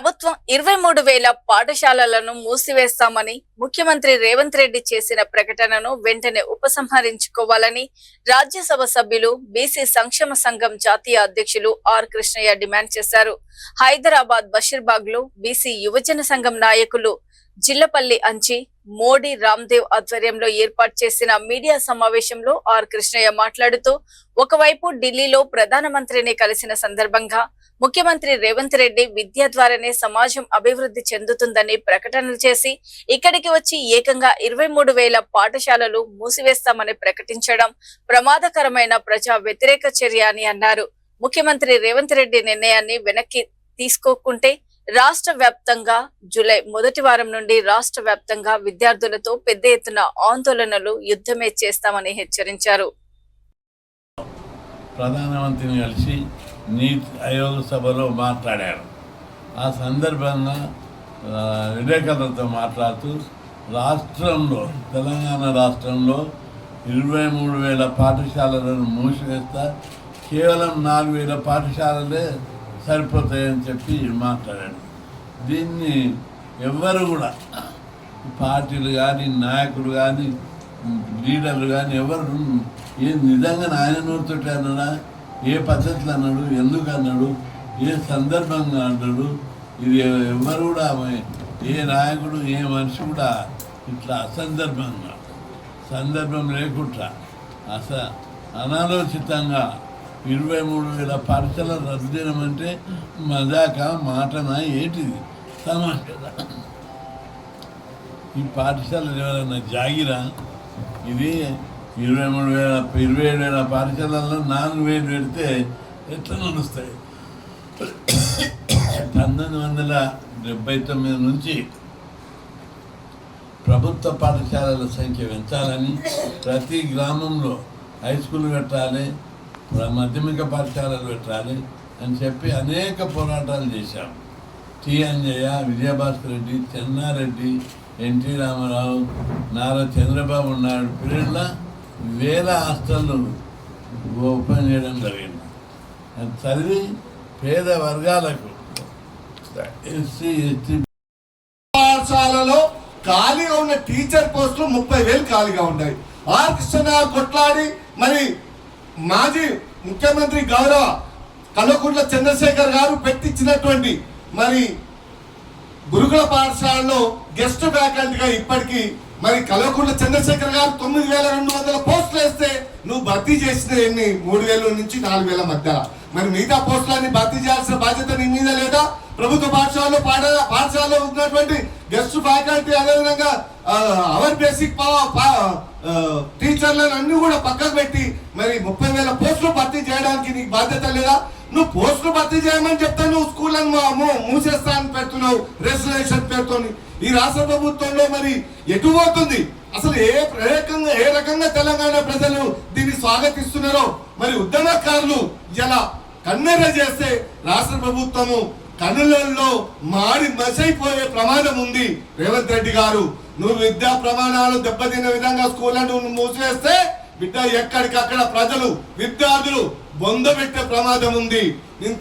ప్రభుత్వం 23,000 పాఠశాలలను మూసివేస్తామని ముఖ్యమంత్రి రేవంత్ రెడ్డి చేసిన ప్రకటనను వెంటనే ఉపసంహరించుకోవాలని రాజ్యసభ సభ్యులు బీసీ సంక్షేమ సంఘం జాతీయ అధ్యక్షులు ఆర్ కృష్ణయ్య డిమాండ్ చేశారు. హైదరాబాద్ బషీర్బాగ్ లో బీసీ యువజన సంఘం నాయకులు జిల్లపల్లి అంచి మోడీ రామ్దేవ్ ఆధ్వర్యంలో ఏర్పాటు చేసిన మీడియా సమావేశంలో ఆర్ కృష్ణయ్య మాట్లాడుతూ, ఒకవైపు ఢిల్లీలో ప్రధానమంత్రిని కలిసిన సందర్భంగా ముఖ్యమంత్రి రేవంత్ రెడ్డి విద్య ద్వారానే సమాజం అభివృద్ధి చెందుతుందని ప్రకటనలు చేసి ఇక్కడికి వచ్చి ఏకంగా 23,000 పాఠశాలలు మూసివేస్తామని ప్రకటించడం ప్రమాదకరమైన ప్రజా వ్యతిరేక చర్య అని అన్నారు. ముఖ్యమంత్రి రేవంత్ రెడ్డి నిర్ణయాన్ని వెనక్కి తీసుకోకుంటే రాష్ట్ర వ్యాప్తంగా జూలై మొదటి వారం నుండి రాష్ట్ర వ్యాప్తంగా విద్యార్థులతో పెద్ద ఎత్తున ఆందోళనలు యుద్ధమే చేస్తామని హెచ్చరించారు. ప్రధానమంత్రిని కలిసి నీతి ఆయోగ్ సభలో మాట్లాడారు. ఆ సందర్భంగా విలేకరులతో మాట్లాడుతూ రాష్ట్రంలో తెలంగాణ రాష్ట్రంలో 23,000 పాఠశాలలను మూసివేస్తా, కేవలం 4,000 పాఠశాలలే సరిపోతాయని చెప్పి మాట్లాడాడు. దీన్ని ఎవ్వరు కూడా పార్టీలు కానీ నాయకులు కానీ లీడర్లు కానీ ఎవరు నిజంగా ఆయన నోటితోటి అన్నాడా, ఏ పద్ధతిలో అన్నాడు, ఎందుకు అన్నాడు, ఏ సందర్భంగా అన్నాడు, ఇది ఎవరు కూడా ఏ నాయకుడు ఏ మనిషి కూడా ఇట్లా సందర్భం లేకుండా అనాలోచితంగా 23,000 పాఠశాలలు రద్దు చేయడం అంటే మజాక మాటనా ఏంటిది, తమాషా. ఈ పాఠశాలలు ఎవరైనా జాగిరా? ఇది 27,000 పాఠశాలల్లో 4,000 పెడితే ఎట్లా నడుస్తాయి? 1979 నుంచి ప్రభుత్వ పాఠశాలల సంఖ్య పెంచాలని, ప్రతి గ్రామంలో హై స్కూల్ పెట్టాలి, మాధ్యమిక పాఠశాలలు పెట్టాలి అని చెప్పి అనేక పోరాటాలు చేశాం. టి అంజయ్య, విజయభాస్కర్ రెడ్డి, చెన్నారెడ్డి, ఎన్టీ రామారావు, నారా చంద్రబాబు నాయుడు పీరియడ్లో వేల హాస్టళ్ళు ఓపెన్ చేయడం జరిగింది. అది చదివి పేద వర్గాలకు ఎస్సీ ఎస్టీ పాఠశాలలో ఖాళీగా ఉన్న టీచర్ పోస్టులు 30,000 ఖాళీగా ఉన్నాయి. ఆర్ కృష్ణ కొట్లాడి మరి మాజీ ముఖ్యమంత్రి గౌరవ కల్వకుంట్ల చంద్రశేఖర్ గారు పెట్టించినటువంటి మరి గురుకుల పాఠశాలలో గెస్ట్ ఫ్యాకల్టీగా ఇప్పటికీ మరి కల్వకుంట్ల చంద్రశేఖర్ గారు 9,200 పోస్టులు వేస్తే నువ్వు భర్తీ చేసిన ఎన్ని 3,000 నుంచి 4,000 మధ్య. మరి మిగతా పోస్టులన్నీ భర్తీ చేయాల్సిన బాధ్యత నీ మీద లేదా? ప్రభుత్వ పాఠశాలలో ఉన్నటువంటి గెస్ట్ ఫ్యాకల్టీ, అదేవిధంగా అవర్ బేసిక్ టీచర్లను అన్ని కూడా పక్కకు పెట్టి మరి 30,000 పోస్టులు భర్తీ చేయడానికి నీకు బాధ్యత లేదా? నువ్వు పోస్టులు భర్తీ చేయమని చెప్తే నువ్వు స్కూళ్ళను మూసేస్తా అని పెడుతున్నావు రెసిగ్నేషన్ పేరుతో. ఈ రాష్ట్ర ప్రభుత్వంలో మరి ఎటు పోతుంది? అసలు ఏ రకంగా తెలంగాణ ప్రజలు దీన్ని స్వాగతిస్తున్నారో మరి ఉద్యమకారులు ఇలా కన్నెర చేస్తే రాష్ట్ర ప్రభుత్వము కన్నులలో మాడి మసైపోయే ప్రమాదం ఉంది. రేవంత్ రెడ్డి గారు, నువ్వు విద్యా ప్రమాణాలు దెబ్బతిన్న విధంగా స్కూళ్ళను మూసివేస్తే బిడ్డ ఎక్కడికక్కడ ప్రజలు విద్యార్థులు బొందబెట్టే ప్రమాదం ఉంది. నేను